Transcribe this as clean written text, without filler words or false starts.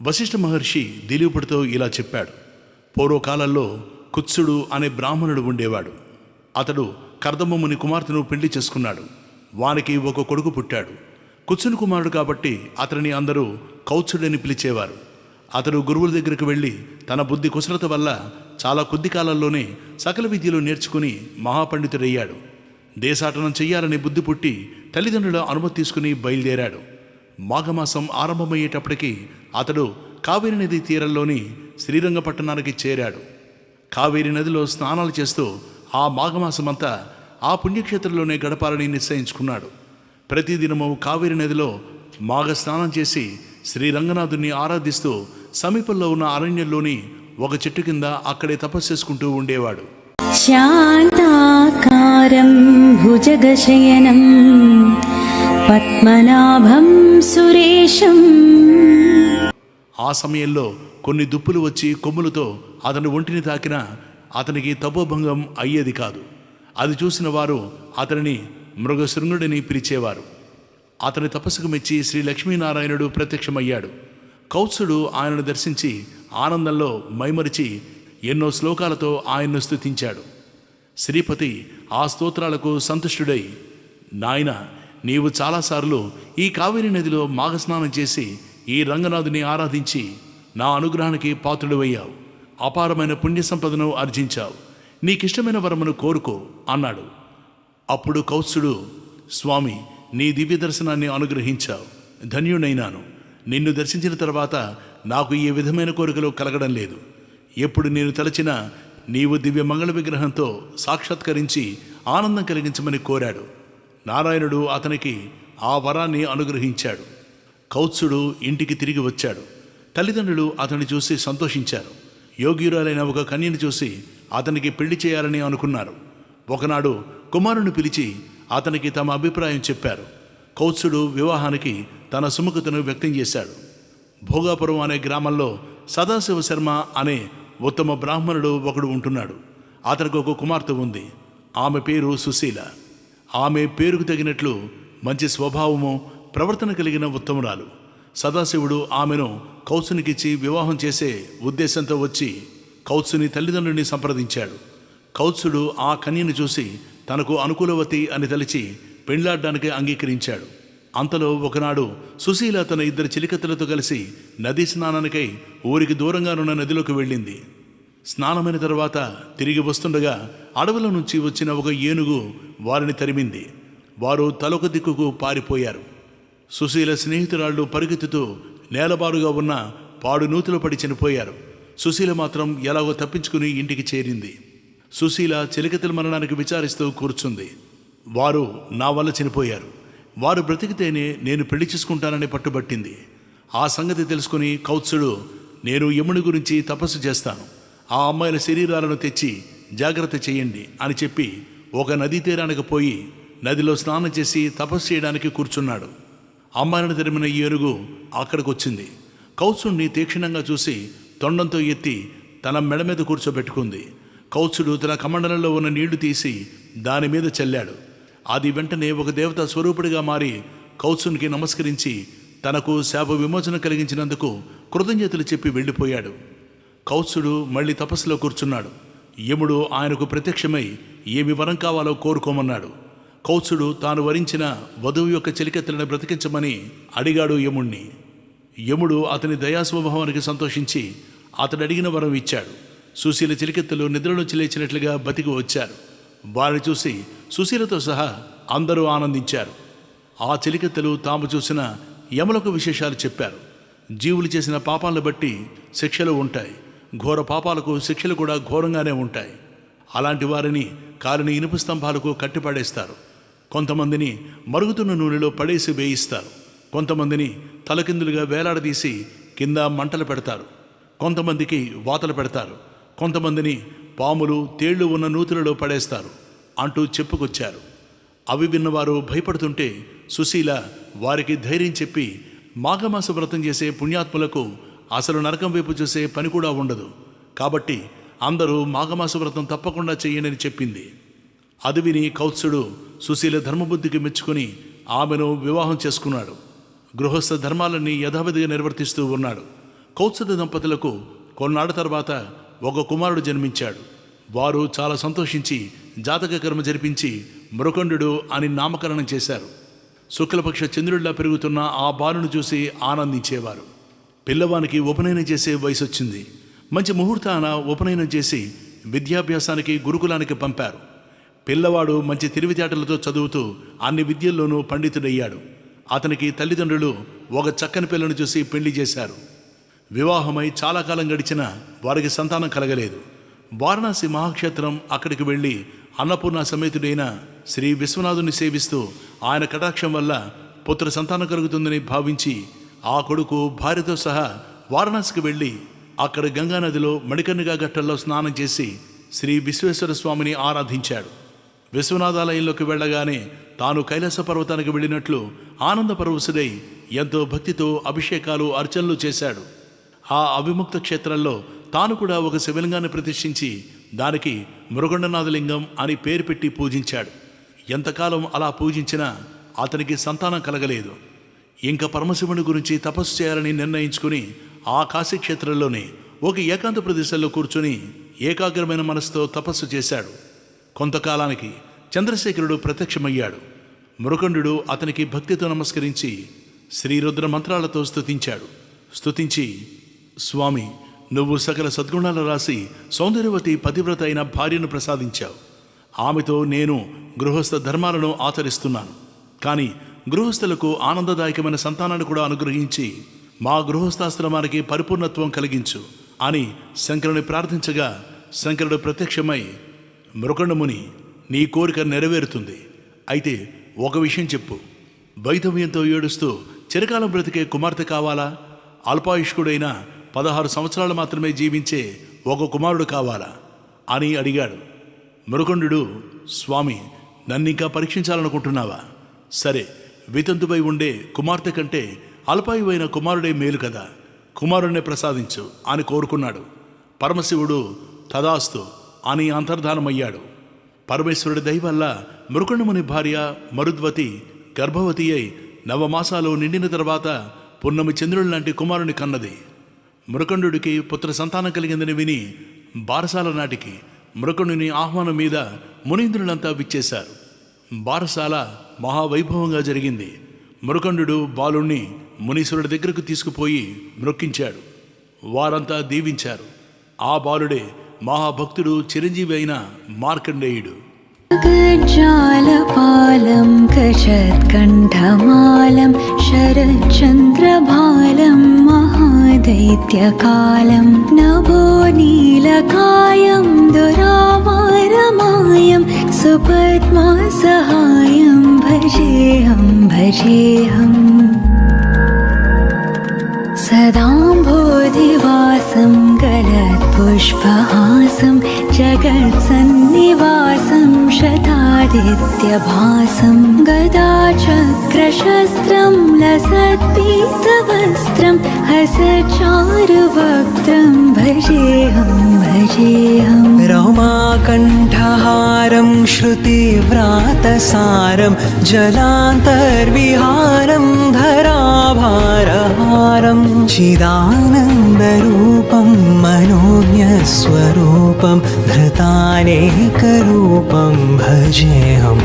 వశిష్ఠ మహర్షి దిలీపుడితో ఇలా చెప్పాడు. పూర్వకాలంలో కుత్సుడు అనే బ్రాహ్మణుడు ఉండేవాడు. అతడు కర్దమముని కుమార్తెను పెళ్లి చేసుకున్నాడు. వానికి ఒక కొడుకు పుట్టాడు. కుత్సుని కుమారుడు కాబట్టి అతనిని అందరూ కౌత్సుడని పిలిచేవారు. అతడు గురువుల దగ్గరికి వెళ్ళి తన బుద్ధి కుశలత వల్ల చాలా కొద్ది కాలంలోనే సకల విద్యలు నేర్చుకుని మహాపండితుడయ్యాడు. దేశాటనం చెయ్యాలని బుద్ధి పుట్టి తల్లిదండ్రుల అనుమతి తీసుకుని బయలుదేరాడు. మాఘమాసం ఆరంభమయ్యేటప్పటికీ అతడు కావేరి నది తీరంలోని శ్రీరంగపట్టణానికి చేరాడు. కావేరి నదిలో స్నానాలు చేస్తూ ఆ మాఘమాసమంతా ఆ పుణ్యక్షేత్రంలోనే గడపాలని నిశ్చయించుకున్నాడు. ప్రతిదినము కావేరి నదిలో మాఘ స్నానం చేసి శ్రీరంగనాథుని ఆరాధిస్తూ సమీపంలో ఉన్న అరణ్యంలోని ఒక చెట్టు కింద అక్కడే తపస్సు చేసుకుంటూ ఉండేవాడు. శాంతాకారం భుజగశయనం పద్మనాభం సురేశం. ఆ సమయంలో కొన్ని దుప్పులు వచ్చి కొమ్ములతో అతని ఒంటిని తాకినా అతనికి తపోభంగం అయ్యేది కాదు. అది చూసిన వారు అతనిని మృగశృంగుడిని పిలిచేవారు. అతని తపస్సుకు మెచ్చి శ్రీ లక్ష్మీనారాయణుడు ప్రత్యక్షమయ్యాడు. కౌత్సుడు ఆయనను దర్శించి ఆనందంలో మైమరిచి ఎన్నో శ్లోకాలతో ఆయన్ను స్తుతించాడు. శ్రీపతి ఆ స్తోత్రాలకు సంతుష్టుడై, నాయన, నీవు చాలాసార్లు ఈ కావేరి నదిలో మాఘస్నానం చేసి ఈ రంగనాథుని ఆరాధించి నా అనుగ్రహానికి పాత్రుడివయ్యావు. అపారమైన పుణ్య సంపదను ఆర్జించావు. నీకిష్టమైన వరమును కోరుకో అన్నాడు. అప్పుడు కౌత్సుడు, స్వామి, నీ దివ్య దర్శనాన్ని అనుగ్రహించావు. ధన్యుడైనాను. నిన్ను దర్శించిన తర్వాత నాకు ఏ విధమైన కోరికలు కలగడం లేదు. ఎప్పుడు నేను తలచినా నీవు దివ్య మంగళ విగ్రహంతో సాక్షాత్కరించి ఆనందం కలిగించమని కోరాడు. నారాయణుడు అతనికి ఆ వరాన్ని అనుగ్రహించాడు. కౌత్సుడు ఇంటికి తిరిగి వచ్చాడు. తల్లిదండ్రులు అతన్ని చూసి సంతోషించారు. యోగ్యురాలైన ఒక కన్యను చూసి అతనికి పెళ్లి చేయాలని అనుకున్నారు. ఒకనాడు కుమారుని పిలిచి అతనికి తమ అభిప్రాయం చెప్పారు. కౌత్సుడు వివాహానికి తన సుముఖతను వ్యక్తం చేశాడు. భోగాపురం అనే గ్రామంలో సదాశివ శర్మ అనే ఉత్తమ బ్రాహ్మణుడు ఒకడు ఉంటున్నాడు. అతనికి ఒక కుమార్తె ఉంది. ఆమె పేరు సుశీల. ఆమె పేరుకు తగినట్లు మంచి స్వభావము, ప్రవర్తన కలిగిన ఉత్తమురాలు. సదాశివుడు ఆమెను కౌత్సునికిచ్చి వివాహం చేసే ఉద్దేశంతో వచ్చి కౌత్సుని తల్లిదండ్రుని సంప్రదించాడు. కౌత్సుడు ఆ కన్యను చూసి తనకు అనుకూలవతి అని తలిచి పెండ్లాడ్డానికి అంగీకరించాడు. అంతలో ఒకనాడు సుశీల తన ఇద్దరు చిలికత్తెలతో కలిసి నదీ స్నానానికై ఊరికి దూరంగానున్న నదిలోకి వెళ్ళింది. స్నానమైన తర్వాత తిరిగి వస్తుండగా అడవుల నుంచి వచ్చిన ఒక ఏనుగు వారిని తరిమింది. వారు తలొక దిక్కుకు పారిపోయారు. సుశీల స్నేహితురాళ్ళు పరిగెత్తుతూ నేలబారుగా ఉన్న పాడు నూతిలో పడి చనిపోయారు. సుశీల మాత్రం ఎలాగో తప్పించుకుని ఇంటికి చేరింది. సుశీల చిలికత్తెల మరణానికి విచారిస్తూ కూర్చుంది. వారు నా వల్ల చనిపోయారు. వారు బ్రతికితేనే నేను పెళ్లి చేసుకుంటానని పట్టుబట్టింది. ఆ సంగతి తెలుసుకుని కౌత్సుడు, నేను యముని గురించి తపస్సు చేస్తాను, ఆ అమ్మాయిల శరీరాలను తెచ్చి జాగ్రత్త చేయండి అని చెప్పి ఒక నదీ తీరానికి పోయి నదిలో స్నానం చేసి తపస్సు చేయడానికి కూర్చున్నాడు. అమ్మాయిలను తరిమిన ఏనుగు అక్కడికి వచ్చింది. కౌత్సుడిని తీక్షణంగా చూసి తొండంతో ఎత్తి తన మెడ మీద కూర్చోబెట్టుకుంది. కౌత్సుడు తన కమండలంలో ఉన్న నీళ్లు తీసి దాని మీద చల్లాడు. అది వెంటనే ఒక దేవతా స్వరూపుడిగా మారి కౌత్సునికి నమస్కరించి తనకు శాప విమోచన కలిగించినందుకు కృతజ్ఞతలు చెప్పి వెళ్ళిపోయాడు. కౌత్సుడు మళ్ళీ తపస్సులో కూర్చున్నాడు. యముడు ఆయనకు ప్రత్యక్షమై ఏమి వరం కావాలో కోరుకోమన్నాడు. కౌత్సుడు తాను వరించిన వధువు యొక్క చెలికత్తెలను బ్రతికించమని అడిగాడు యముణ్ణి. యముడు అతని దయాస్వభావానికి సంతోషించి అతడు అడిగిన వరం ఇచ్చాడు. సుశీల చెలికత్తెలు నిద్రలోంచి లేచినట్లుగా బతికి వచ్చారు. వారిని చూసి సుశీలతో సహా అందరూ ఆనందించారు. ఆ చెలికత్తెలు తాము చూసిన యములకు విశేషాలు చెప్పారు. జీవులు చేసిన పాపాలను బట్టి శిక్షలు ఉంటాయి. ఘోర పాపాలకు శిక్షలు కూడా ఘోరంగానే ఉంటాయి. అలాంటి వారిని కాలిని ఇనుప స్తంభాలకు కట్టిపడేస్తారు. కొంతమందిని మరుగుతున్న నూనెలో పడేసి వేయిస్తారు. కొంతమందిని తలకిందులుగా వేలాడదీసి కింద మంటలు పెడతారు. కొంతమందికి వాతలు పెడతారు. కొంతమందిని పాములు, తేళ్లు ఉన్న నూతులలో పడేస్తారు అంటూ చెప్పుకొచ్చారు. అవి విన్నవారు భయపడుతుంటే సుశీల వారికి ధైర్యం చెప్పి మాఘమాస వ్రతం చేసే పుణ్యాత్ములకు అసలు నరకం వైపు చూసే పని కూడా ఉండదు, కాబట్టి అందరూ మాఘమాస వ్రతం తప్పకుండా చెయ్యనని చెప్పింది. అది విని కౌత్సుడు సుశీల ధర్మబుద్ధికి మెచ్చుకొని ఆమెను వివాహం చేసుకున్నాడు. గృహస్థ ధర్మాలన్నీ యథావిధిగా నిర్వర్తిస్తూ ఉన్నాడు. కౌత్సద దంపతులకు కొన్నాళ్ళ తర్వాత ఒక కుమారుడు జన్మించాడు. వారు చాలా సంతోషించి జాతక కర్మ జరిపించి మృకండు అని నామకరణం చేశారు. శుక్లపక్ష చంద్రుడిలా పెరుగుతున్న ఆ బాలును చూసి ఆనందించేవారు. పిల్లవానికి ఉపనయనం చేసే వయసు వచ్చింది. మంచి ముహూర్తాన ఉపనయనం చేసి విద్యాభ్యాసానికి గురుకులానికి పంపారు. పిల్లవాడు మంచి తెలివితేటలతో చదువుతూ అన్ని విద్యల్లోనూ పండితుడయ్యాడు. అతనికి తల్లిదండ్రులు ఒక చక్కని పిల్లను చూసి పెళ్లి చేశారు. వివాహమై చాలా కాలం గడిచినా వారికి సంతానం కలగలేదు. వారణాసి మహాక్షేత్రం అక్కడికి వెళ్ళి అన్నపూర్ణ సమేతుడైన శ్రీ విశ్వనాథుని సేవిస్తూ ఆయన కటాక్షం వల్ల పుత్ర సంతానం కలుగుతుందని భావించి ఆ కొడుకు భార్యతో సహా వారణాసికి వెళ్ళి అక్కడ గంగానదిలో మణికర్ణికా ఘట్టంలో స్నానం చేసి శ్రీ విశ్వేశ్వర స్వామిని ఆరాధించాడు. విశ్వనాథాలయంలోకి వెళ్ళగానే తాను కైలాస పర్వతానికి వెళ్ళినట్లు ఆనందపరవశుడై ఎంతో భక్తితో అభిషేకాలు అర్చనలు చేశాడు. ఆ అవిముక్త క్షేత్రంలో తాను కూడా ఒక శివలింగాన్ని ప్రతిష్ఠించి దానికి మృగండనాథలింగం అని పేరు పెట్టి పూజించాడు. ఎంతకాలం అలా పూజించినా అతనికి సంతానం కలగలేదు. ఇంకా పరమశివుని గురించి తపస్సు చేయాలని నిర్ణయించుకుని ఆ కాశీక్షేత్రంలోనే ఒక ఏకాంత ప్రదేశంలో కూర్చొని ఏకాగ్రమైన మనసుతో తపస్సు చేశాడు. కొంతకాలానికి చంద్రశేఖరుడు ప్రత్యక్షమయ్యాడు. మృకండు అతనికి భక్తితో నమస్కరించి శ్రీరుద్ర మంత్రాలతో స్తుతించి స్వామి, నువ్వు సకల సద్గుణాలు రాసి సౌందర్యవతి పతివ్రత అయిన భార్యను ప్రసాదించావు. ఆమెతో నేను గృహస్థ ధర్మాలను ఆచరిస్తున్నాను. కానీ గృహస్థులకు ఆనందదాయకమైన సంతానాన్ని కూడా అనుగ్రహించి మా గృహస్థాశ్రమానికి పరిపూర్ణత్వం కలిగించు అని శంకరుని ప్రార్థించగా శంకరుడు ప్రత్యక్షమై, మృకండముని, నీ కోరిక నెరవేరుతుంది. అయితే ఒక విషయం చెప్పు. వైధవ్యంతో ఏడుస్తూ చిరకాలం బ్రతికే కుమార్తె కావాలా? అల్పాయుష్కుడైన 16 సంవత్సరాలు మాత్రమే జీవించే ఒక కుమారుడు కావాలా అని అడిగాడు. మృకండు, స్వామి, నన్నింకా పరీక్షించాలనుకుంటున్నావా? సరే, వితంతువై ఉండే కుమార్తె కంటే అల్పాయువైన కుమారుడే మేలు కదా, కుమారుణ్ణి ప్రసాదించు అని కోరుకున్నాడు. పరమశివుడు తదాస్తు అని అంతర్ధానమయ్యాడు. పరమేశ్వరుడి దయ వల్ల మృకండముని భార్య మరుద్వతి గర్భవతి అయి 9 మాసాలు నిండిన తర్వాత పున్నమి చంద్రుడి లాంటి కుమారుని కన్నది. మృకండుడికి పుత్ర సంతానం కలిగిందని విని బారసాల నాటికి మృకండుని ఆహ్వానం మీద మునీంద్రులంతా విచ్చేశారు. బారసాల మహావైభవంగా జరిగింది. మృకండు బాలుణ్ణి మునీశ్వరుడి దగ్గరకు తీసుకుపోయి మృక్కించాడు. వారంతా దీవించారు. ఆ బాలుడే మహాభక్తుడు చిరంజీవి అయిన మార్కండేయుడు. గజ్జాలపాలం కషత్కంఠమాలం శరచంద్రబాలం మహాదైత్యకాలం నభో నీలకాయం దురావారమాయం సుపద్మా సహాయం భజేహం సదాంబోధివాసం గలత్పుష్పహాసం జగత్సన్నివాసం శతాదిత్యభాసం గదాచక్రశస్త్రం లసత్పీతవస్త్రం హసచారువక్త్రం భజేహం రమాకంఠహారం శృతివ్రాతసారం జలాంతర్విహారం ధరాభారహారం చిదానందరూపం మనోజ్ఞస్వరూపం ధృతానేకరూపం భజేహం